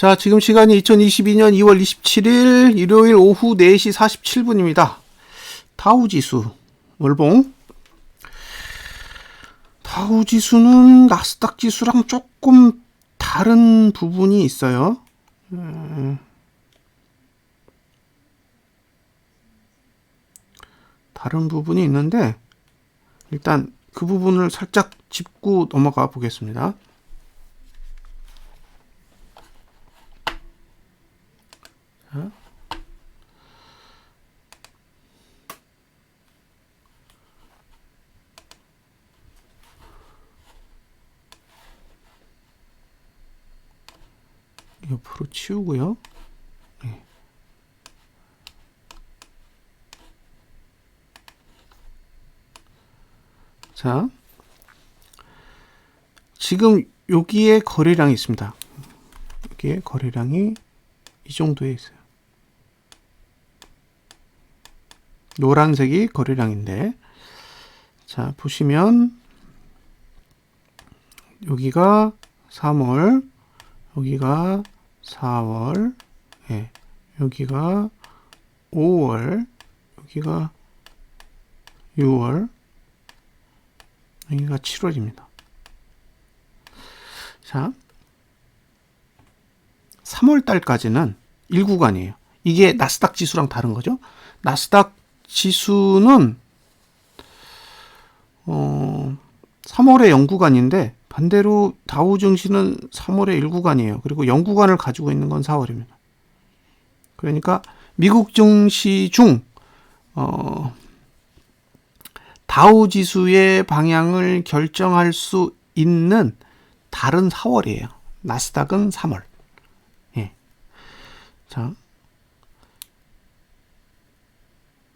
자, 지금 시간이 2022년 2월 27일 일요일 오후 4시 47분입니다. 다우지수 월봉. 다우지수는 나스닥 지수랑 조금 다른 부분이 있어요. 다른 부분이 있는데 일단 그 부분을 살짝 짚고 넘어가 보겠습니다. 자. 옆으로 치우고요. 네. 자, 지금 여기에 거래량이 있습니다. 여기에 거래량이 이 정도에 있어요. 노란색이 거래량인데, 자, 보시면 여기가 3월, 여기가 4월, 예, 여기가 5월, 여기가 6월, 여기가 7월입니다. 자, 3월 달까지는 1구간이에요. 이게 나스닥 지수랑 다른 거죠. 나스닥 지수는 3월에 0구간인데 반대로 다우 증시는 3월에 1구간이에요. 그리고 0구간을 가지고 있는 건 4월입니다. 그러니까 미국 증시 중 다우 지수의 방향을 결정할 수 있는 달은 4월이에요. 나스닥은 3월. 예. 자,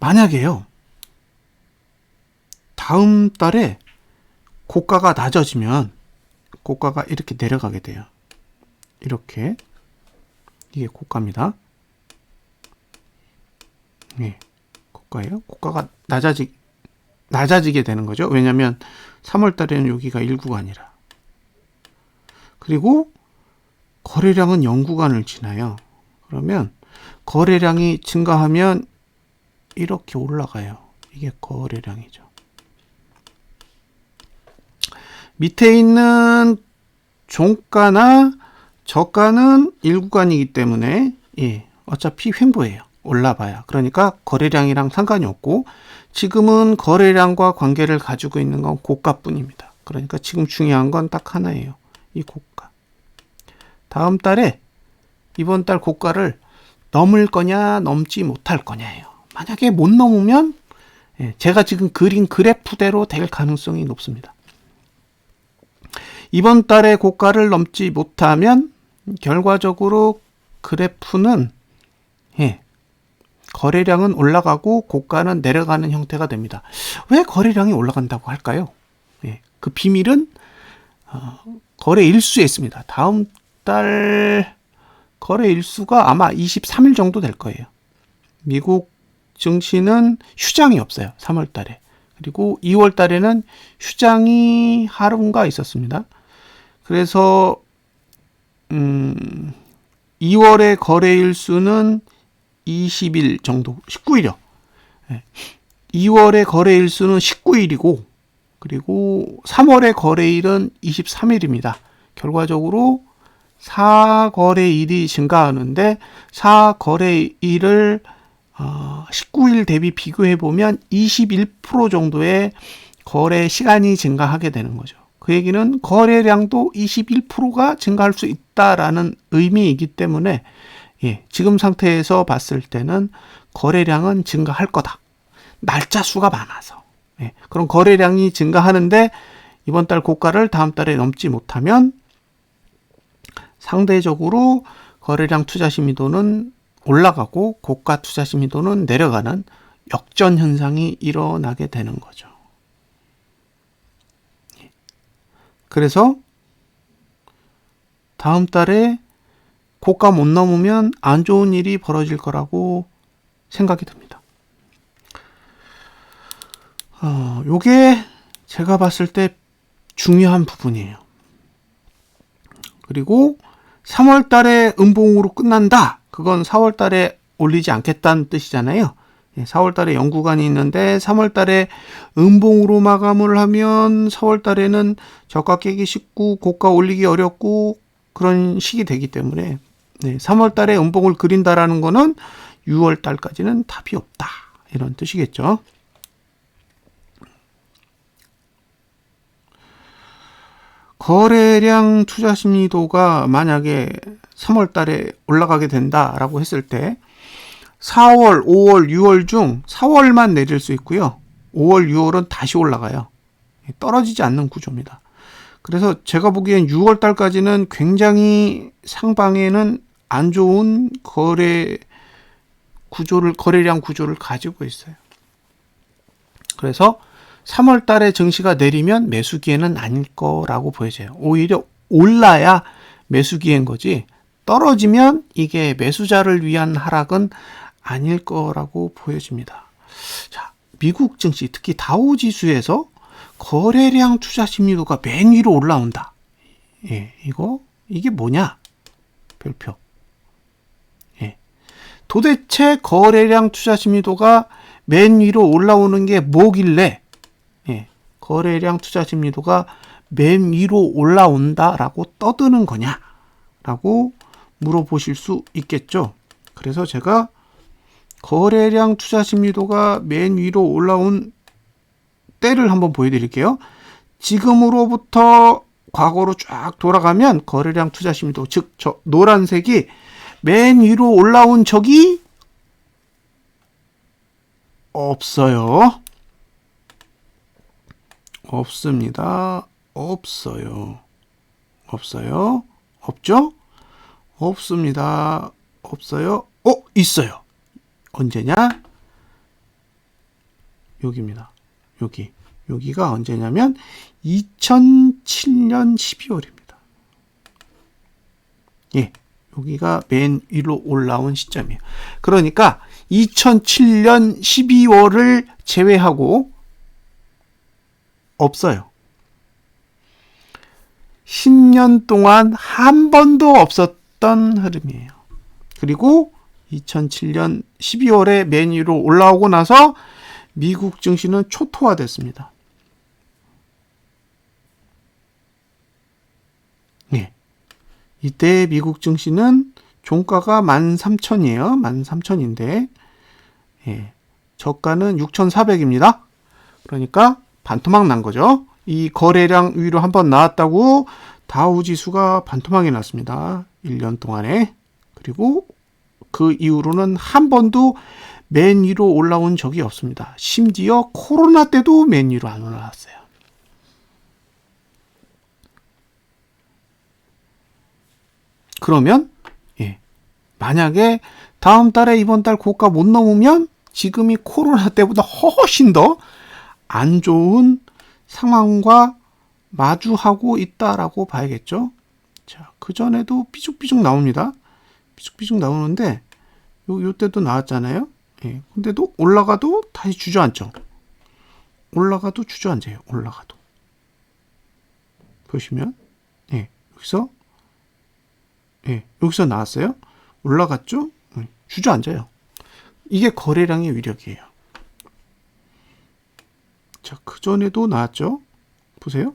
만약에요, 다음 달에 고가가 낮아지면 고가가 이렇게 내려가게 돼요. 이렇게. 이게 고가입니다. 네, 고가예요. 고가가 낮아지게 되는 거죠. 왜냐하면 3월 달에는 여기가 1구간이라. 그리고 거래량은 0구간을 지나요. 그러면 거래량이 증가하면 이렇게 올라가요. 이게 거래량이죠. 밑에 있는 종가나 저가는 1구간이기 때문에 어차피 횡보예요. 올라봐야. 그러니까 거래량이랑 상관이 없고, 지금은 거래량과 관계를 가지고 있는 건 고가뿐입니다. 그러니까 지금 중요한 건 딱 하나예요. 이 고가. 다음 달에 이번 달 고가를 넘을 거냐 넘지 못할 거냐예요. 만약에 못 넘으면 제가 지금 그린 그래프대로 될 가능성이 높습니다. 이번 달에 고가를 넘지 못하면 결과적으로 그래프는 거래량은 올라가고 고가는 내려가는 형태가 됩니다. 왜 거래량이 올라간다고 할까요? 그 비밀은 거래 일수에 있습니다. 다음 달 거래 일수가 아마 23일 정도 될 거예요. 미국 증시는 휴장이 없어요. 3월 달에. 그리고 2월 달에는 휴장이 하루인가 있었습니다. 그래서 2월의 거래일 수는 20일 정도, 19일이요. 2월의 거래일 수는 19일이고, 그리고 3월의 거래일은 23일입니다. 결과적으로 4거래일이 증가하는데 4거래일을 19일 대비 비교해보면 21% 정도의 거래 시간이 증가하게 되는 거죠. 그 얘기는 거래량도 21%가 증가할 수 있다라는 의미이기 때문에 지금 상태에서 봤을 때는 거래량은 증가할 거다. 날짜 수가 많아서. 그럼 거래량이 증가하는데 이번 달 고가를 다음 달에 넘지 못하면 상대적으로 거래량 투자 심의도는 올라가고 고가 투자 심의도는 내려가는 역전 현상이 일어나게 되는 거죠. 그래서 다음 달에 고가 못 넘으면 안 좋은 일이 벌어질 거라고 생각이 듭니다. 요게 제가 봤을 때 중요한 부분이에요. 그리고 3월 달에 음봉으로 끝난다. 그건 4월 달에 올리지 않겠다는 뜻이잖아요. 4월 달에 연구간이 있는데 3월 달에 음봉으로 마감을 하면 4월 달에는 저가 깨기 쉽고 고가 올리기 어렵고 그런 시기 되기 때문에 3월 달에 음봉을 그린다라는 거는 6월 달까지는 답이 없다. 이런 뜻이겠죠. 거래량 투자 심리도가 만약에 3월 달에 올라가게 된다라고 했을 때 4월, 5월, 6월 중 4월만 내릴 수 있고요. 5월, 6월은 다시 올라가요. 떨어지지 않는 구조입니다. 그래서 제가 보기엔 6월 달까지는 굉장히 상방에는 안 좋은 거래량 구조를 가지고 있어요. 그래서 3월 달에 증시가 내리면 매수기에는 아닐 거라고 보여져요. 오히려 올라야 매수기인 거지 떨어지면 이게 매수자를 위한 하락은 아닐 거라고 보여집니다. 자, 미국 증시 특히 다우지수에서 거래량 투자 심리도가 맨 위로 올라온다. 이게 뭐냐? 별표. 도대체 거래량 투자 심리도가 맨 위로 올라오는 게 뭐길래 거래량 투자 심리도가 맨 위로 올라온다라고 떠드는 거냐라고 물어보실 수 있겠죠. 그래서 제가 거래량 투자 심리도가 맨 위로 올라온 때를 한번 보여드릴게요. 지금으로부터 과거로 쫙 돌아가면 거래량 투자 심리도, 즉 저 노란색이 맨 위로 올라온 적이 없어요. 없습니다. 없어요. 없죠? 없습니다. 없어요. 있어요. 언제냐? 여기입니다. 여기가 언제냐면 2007년 12월입니다. 여기가 맨 위로 올라온 시점이에요. 그러니까 2007년 12월을 제외하고 없어요. 10년 동안 한 번도 없었던 흐름이에요. 그리고 2007년 12월에 맨 위로 올라오고 나서 미국 증시는 초토화됐습니다. 이때 미국 증시는 종가가 13,000이에요. 13,000인데 저가는 6,400입니다. 그러니까 반토막 난 거죠. 이 거래량 위로 한번 나왔다고 다우지수가 반토막이 났습니다. 1년 동안에. 그리고 그 이후로는 한 번도 맨 위로 올라온 적이 없습니다. 심지어 코로나 때도 맨 위로 안 올라왔어요. 그러면 만약에 다음 달에 이번 달 고가 못 넘으면 지금이 코로나 때보다 훨씬 더 안 좋은 상황과 마주하고 있다라고 봐야겠죠. 자, 그전에도 삐죽삐죽 나옵니다. 삐죽삐죽 나오는데 요때도 나왔잖아요. 근데도 올라가도 다시 주저앉죠. 올라가도 주저앉아요. 올라가도. 보시면 여기서 나왔어요. 올라갔죠? 주저앉아요. 이게 거래량의 위력이에요. 자, 그전에도 나왔죠? 보세요.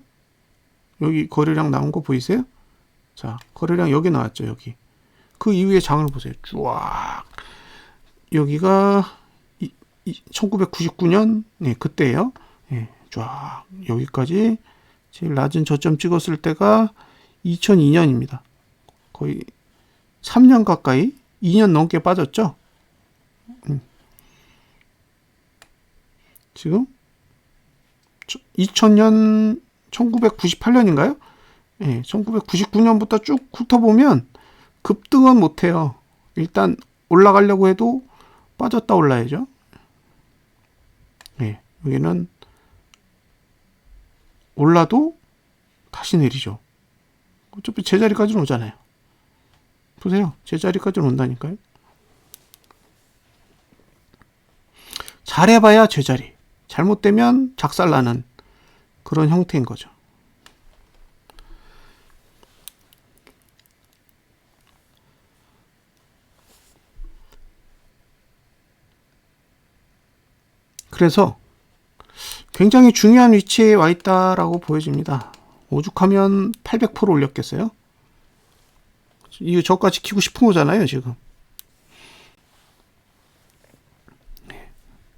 여기 거래량 나온 거 보이세요? 자, 거래량 여기 나왔죠, 여기. 그 이후에 장을 보세요. 쫙. 여기가 1999년, 그때예요. 쫙. 여기까지 제일 낮은 저점 찍었을 때가 2002년입니다. 거의 3년 가까이, 2년 넘게 빠졌죠? 지금 2000년, 1998년인가요? 1999년부터 쭉 훑어보면 급등은 못해요. 일단 올라가려고 해도 빠졌다 올라야죠. 여기는 올라도 다시 내리죠. 어차피 제자리까지는 오잖아요. 보세요. 제자리까지는 온다니까요. 잘해봐야 제자리. 잘못되면 작살나는 그런 형태인 거죠. 그래서 굉장히 중요한 위치에 와 있다라고 보여집니다. 오죽하면 800% 올렸겠어요? 이거 저가 지키고 싶은 거잖아요, 지금.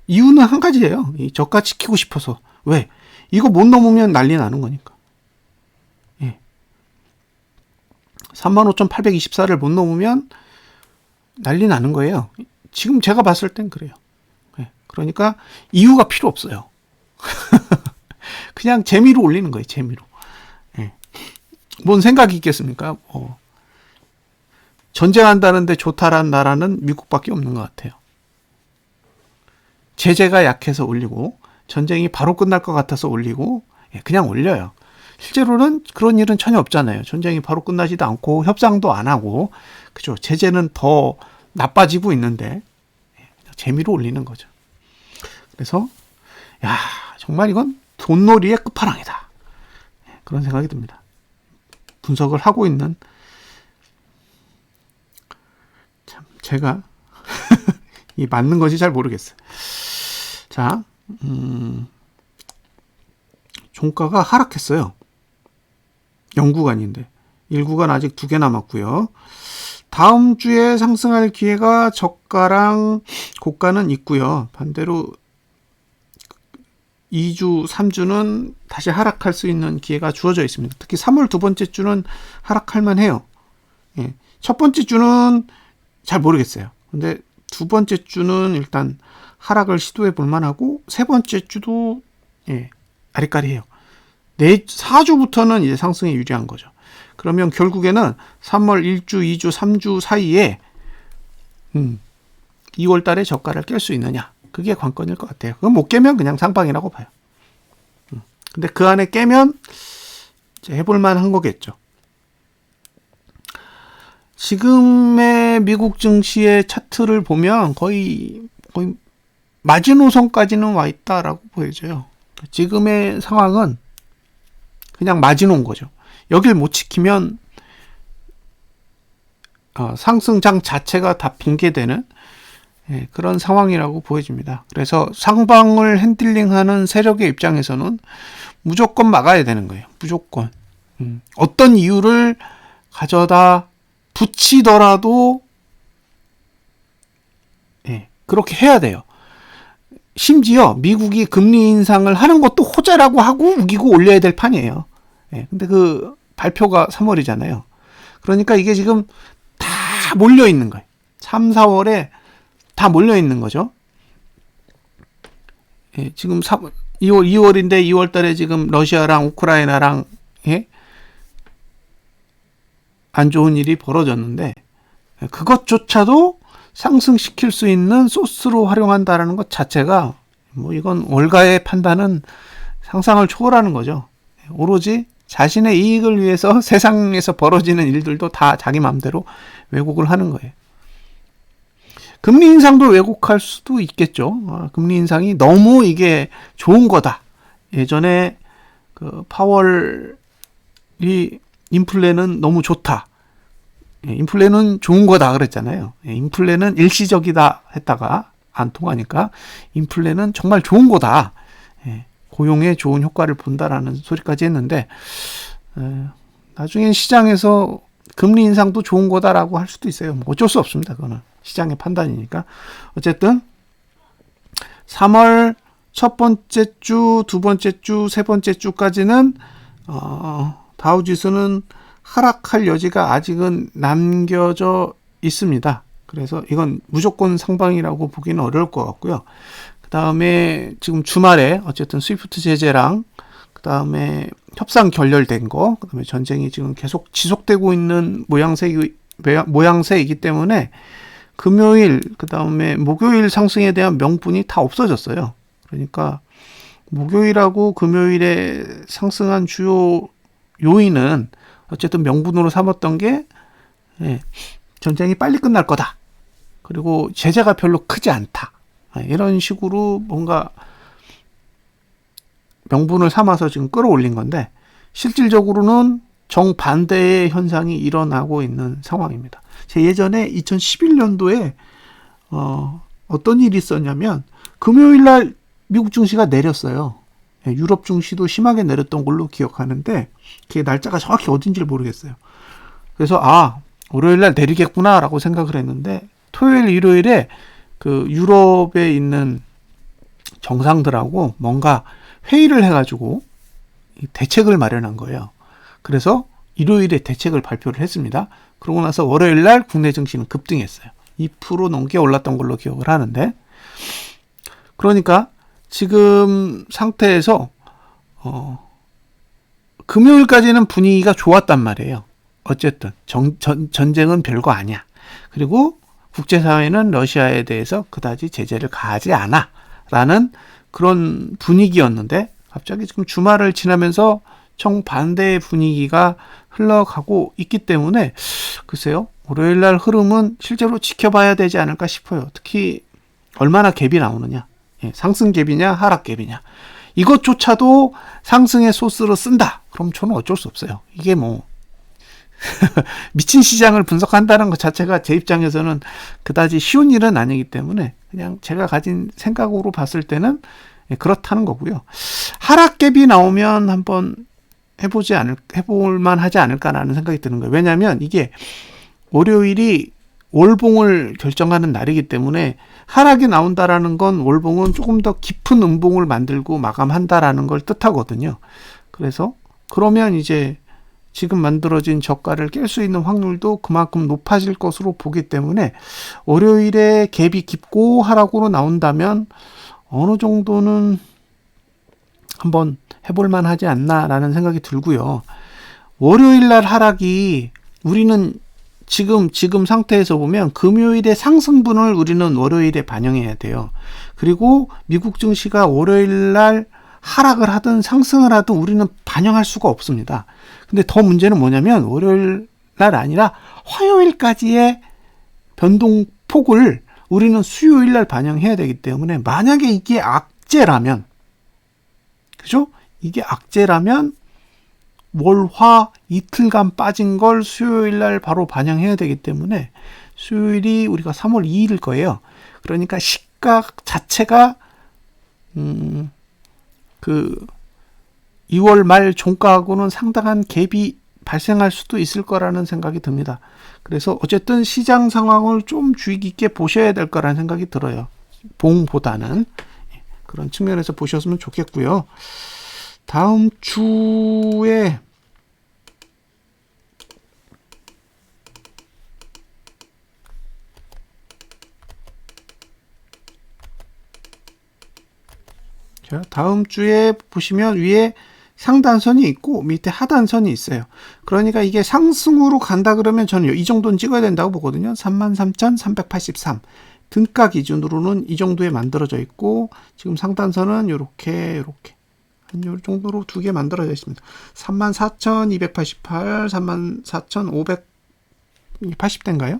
이유는 한 가지예요. 이 저가 지키고 싶어서. 왜? 이거 못 넘으면 난리 나는 거니까. 예. 35,824를 못 넘으면 난리 나는 거예요. 지금 제가 봤을 땐 그래요. 예. 그러니까 이유가 필요 없어요. 그냥 재미로 올리는 거예요, 재미로. 예. 뭔 생각이 있겠습니까? 전쟁한다는데 좋다라는 나라는 미국밖에 없는 것 같아요. 제재가 약해서 올리고, 전쟁이 바로 끝날 것 같아서 올리고, 그냥 올려요. 실제로는 그런 일은 전혀 없잖아요. 전쟁이 바로 끝나지도 않고, 협상도 안 하고, 그죠? 제재는 더 나빠지고 있는데, 재미로 올리는 거죠. 그래서, 야, 정말 이건 돈놀이의 끝판왕이다. 그런 생각이 듭니다. 분석을 하고 있는, 참, 제가, 이 맞는 건지 잘 모르겠어요. 자, 종가가 하락했어요. 0구간인데 1구간 아직 2개 남았고요. 다음 주에 상승할 기회가 저가랑 고가는 있고요. 반대로 2주, 3주는 다시 하락할 수 있는 기회가 주어져 있습니다. 특히 3월 두 번째 주는 하락할 만해요. 예. 첫 번째 주는 잘 모르겠어요. 근데 두 번째 주는 일단 하락을 시도해 볼 만하고, 세 번째 주도 아리까리해요. 4주부터는 이제 상승에 유리한 거죠. 그러면 결국에는 3월 1주, 2주, 3주 사이에 2월 달에 저가를 깰 수 있느냐, 그게 관건일 것 같아요. 그건 못 깨면 그냥 상방이라고 봐요. 근데 그 안에 깨면 이제 해볼 만한 거겠죠. 지금의 미국 증시의 차트를 보면 거의 마지노선까지는 와 있다라고 보여져요. 지금의 상황은 그냥 마지노인 거죠. 여길 못 지키면 상승장 자체가 다 붕괴되는 그런 상황이라고 보여집니다. 그래서 상방을 핸들링하는 세력의 입장에서는 무조건 막아야 되는 거예요. 무조건. 어떤 이유를 가져다 붙이더라도 그렇게 해야 돼요. 심지어 미국이 금리 인상을 하는 것도 호재라고 하고 우기고 올려야 될 판이에요. 근데 그 발표가 3월이잖아요. 그러니까 이게 지금 다 몰려 있는 거예요. 3, 4월에 다 몰려 있는 거죠. 지금 2월인데 2월 달에 지금 러시아랑 우크라이나랑 안 좋은 일이 벌어졌는데, 그것조차도 상승시킬 수 있는 소스로 활용한다라는 것 자체가 이건 월가의 판단은 상상을 초월하는 거죠. 오로지 자신의 이익을 위해서 세상에서 벌어지는 일들도 다 자기 마음대로 왜곡을 하는 거예요. 금리 인상도 왜곡할 수도 있겠죠. 금리 인상이 너무 이게 좋은 거다. 예전에 그 파월이 인플레는 너무 좋다. 인플레는 좋은 거다 그랬잖아요. 인플레는 일시적이다 했다가 안 통하니까 인플레는 정말 좋은 거다. 고용에 좋은 효과를 본다라는 소리까지 했는데, 나중에 시장에서 금리 인상도 좋은 거다라고 할 수도 있어요. 어쩔 수 없습니다. 그거는 시장의 판단이니까. 어쨌든 3월 첫 번째 주, 두 번째 주, 세 번째 주까지는 다우지수는 하락할 여지가 아직은 남겨져 있습니다. 그래서 이건 무조건 상방이라고 보기는 어려울 것 같고요. 그 다음에 지금 주말에 어쨌든 스위프트 제재랑 그 다음에 협상 결렬된 거, 그 다음에 전쟁이 지금 계속 지속되고 있는 모양새이기 때문에 금요일, 그 다음에 목요일 상승에 대한 명분이 다 없어졌어요. 그러니까 목요일하고 금요일에 상승한 주요 요인은 어쨌든 명분으로 삼았던 게 전쟁이 빨리 끝날 거다. 그리고 제재가 별로 크지 않다. 이런 식으로 뭔가 명분을 삼아서 지금 끌어올린 건데, 실질적으로는 정반대의 현상이 일어나고 있는 상황입니다. 제 예전에 2011년도에 어떤 일이 있었냐면, 금요일날 미국 증시가 내렸어요. 유럽 증시도 심하게 내렸던 걸로 기억하는데 그게 날짜가 정확히 어딘지를 모르겠어요. 그래서 월요일 날 내리겠구나라고 생각을 했는데 토요일, 일요일에 그 유럽에 있는 정상들하고 뭔가 회의를 해가지고 대책을 마련한 거예요. 그래서 일요일에 대책을 발표를 했습니다. 그러고 나서 월요일 날 국내 증시는 급등했어요. 2% 넘게 올랐던 걸로 기억을 하는데, 그러니까 지금 상태에서 금요일까지는 분위기가 좋았단 말이에요. 어쨌든 전쟁은 별거 아니야. 그리고 국제사회는 러시아에 대해서 그다지 제재를 가하지 않아 라는 그런 분위기였는데 갑자기 지금 주말을 지나면서 정반대의 분위기가 흘러가고 있기 때문에 글쎄요, 월요일날 흐름은 실제로 지켜봐야 되지 않을까 싶어요. 특히 얼마나 갭이 나오느냐, 상승 갭이냐 하락 갭이냐, 이것조차도 상승의 소스로 쓴다. 그럼 저는 어쩔 수 없어요. 이게 뭐 미친 시장을 분석한다는 것 자체가 제 입장에서는 그다지 쉬운 일은 아니기 때문에 그냥 제가 가진 생각으로 봤을 때는 그렇다는 거고요. 하락갭이 나오면 한번 해볼만 하지 않을까라는 생각이 드는 거예요. 왜냐하면 이게 월요일이 월봉을 결정하는 날이기 때문에 하락이 나온다라는 건 월봉은 조금 더 깊은 음봉을 만들고 마감한다라는 걸 뜻하거든요. 그래서 그러면 이제 지금 만들어진 저가를 깰 수 있는 확률도 그만큼 높아질 것으로 보기 때문에 월요일에 갭이 깊고 하락으로 나온다면 어느 정도는 한번 해볼만 하지 않나라는 생각이 들고요. 월요일날 하락이 우리는 지금 상태에서 보면 금요일의 상승분을 우리는 월요일에 반영해야 돼요. 그리고 미국 증시가 월요일날 하락을 하든 상승을 하든 우리는 반영할 수가 없습니다. 근데 더 문제는 뭐냐면 월요일 날 아니라 화요일까지의 변동폭을 우리는 수요일 날 반영해야 되기 때문에 만약에 이게 악재라면, 그죠? 이게 악재라면 월, 화 이틀간 빠진 걸 수요일 날 바로 반영해야 되기 때문에 수요일이 우리가 3월 2일일 거예요. 그러니까 시각 자체가 그 2월 말 종가하고는 상당한 갭이 발생할 수도 있을 거라는 생각이 듭니다. 그래서 어쨌든 시장 상황을 좀 주의 깊게 보셔야 될 거라는 생각이 들어요. 봉보다는 그런 측면에서 보셨으면 좋겠고요. 다음 주에 보시면 위에 상단선이 있고 밑에 하단선이 있어요. 그러니까 이게 상승으로 간다 그러면 저는 이 정도는 찍어야 된다고 보거든요. 33,383 등가 기준으로는 이 정도에 만들어져 있고 지금 상단선은 이렇게 한 요 정도로 두 개 만들어져 있습니다. 34,288, 34,580대인가요?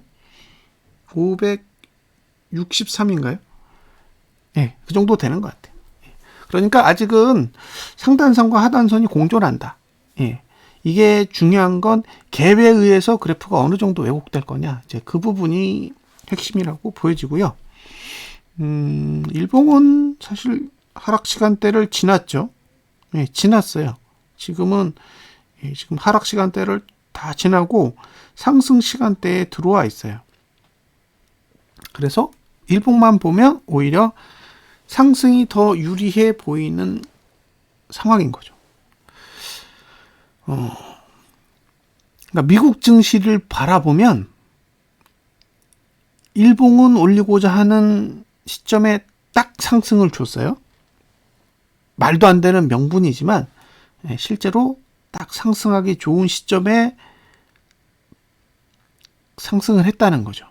563인가요? 네, 그 정도 되는 것 같아요. 그러니까 아직은 상단선과 하단선이 공존한다. 이게 중요한 건 갭에 의해서 그래프가 어느 정도 왜곡될 거냐. 이제 그 부분이 핵심이라고 보여지고요. 일봉은 사실 하락 시간대를 지났죠. 지났어요. 지금 하락 시간대를 다 지나고 상승 시간대에 들어와 있어요. 그래서 일봉만 보면 오히려 상승이 더 유리해 보이는 상황인 거죠. 그러니까 미국 증시를 바라보면 일봉은 올리고자 하는 시점에 딱 상승을 줬어요. 말도 안 되는 명분이지만 실제로 딱 상승하기 좋은 시점에 상승을 했다는 거죠.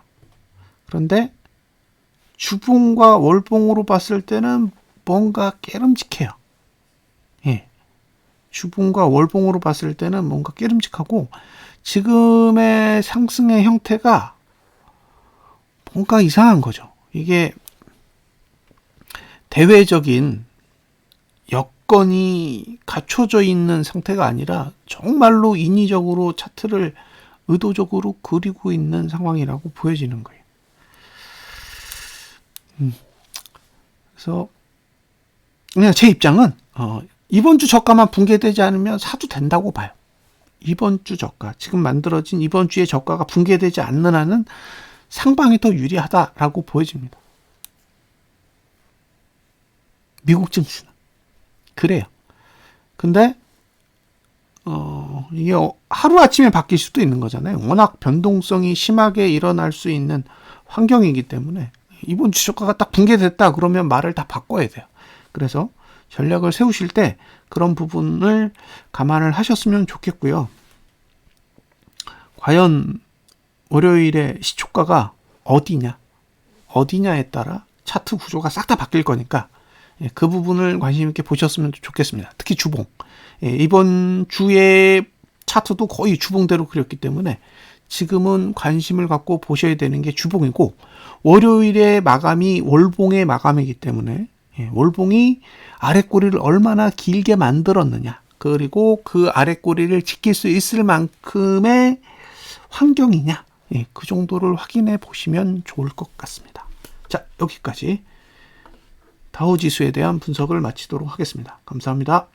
그런데 주봉과 월봉으로 봤을 때는 뭔가 깨름직해요. 주봉과 월봉으로 봤을 때는 뭔가 깨름직하고 지금의 상승의 형태가 뭔가 이상한 거죠. 이게 대외적인 여건이 갖춰져 있는 상태가 아니라 정말로 인위적으로 차트를 의도적으로 그리고 있는 상황이라고 보여지는 거예요. 그래서 그냥 제 입장은 이번 주 저가만 붕괴되지 않으면 사도 된다고 봐요. 이번 주 저가, 지금 만들어진 이번 주의 저가가 붕괴되지 않는 한은 상방이 더 유리하다라고 보여집니다. 미국 증시는 그래요. 근데 이게 하루아침에 바뀔 수도 있는 거잖아요. 워낙 변동성이 심하게 일어날 수 있는 환경이기 때문에 이번 주 저가가 딱 붕괴됐다 그러면 말을 다 바꿔야 돼요. 그래서 전략을 세우실 때 그런 부분을 감안을 하셨으면 좋겠고요. 과연 월요일에 시초가가 어디냐에 따라 차트 구조가 싹 다 바뀔 거니까 그 부분을 관심 있게 보셨으면 좋겠습니다. 특히 주봉. 이번 주의 차트도 거의 주봉대로 그렸기 때문에 지금은 관심을 갖고 보셔야 되는 게 주봉이고, 월요일의 마감이 월봉의 마감이기 때문에 월봉이 아랫꼬리를 얼마나 길게 만들었느냐, 그리고 그 아랫꼬리를 지킬 수 있을 만큼의 환경이냐, 그 정도를 확인해 보시면 좋을 것 같습니다. 자, 여기까지 다우지수에 대한 분석을 마치도록 하겠습니다. 감사합니다.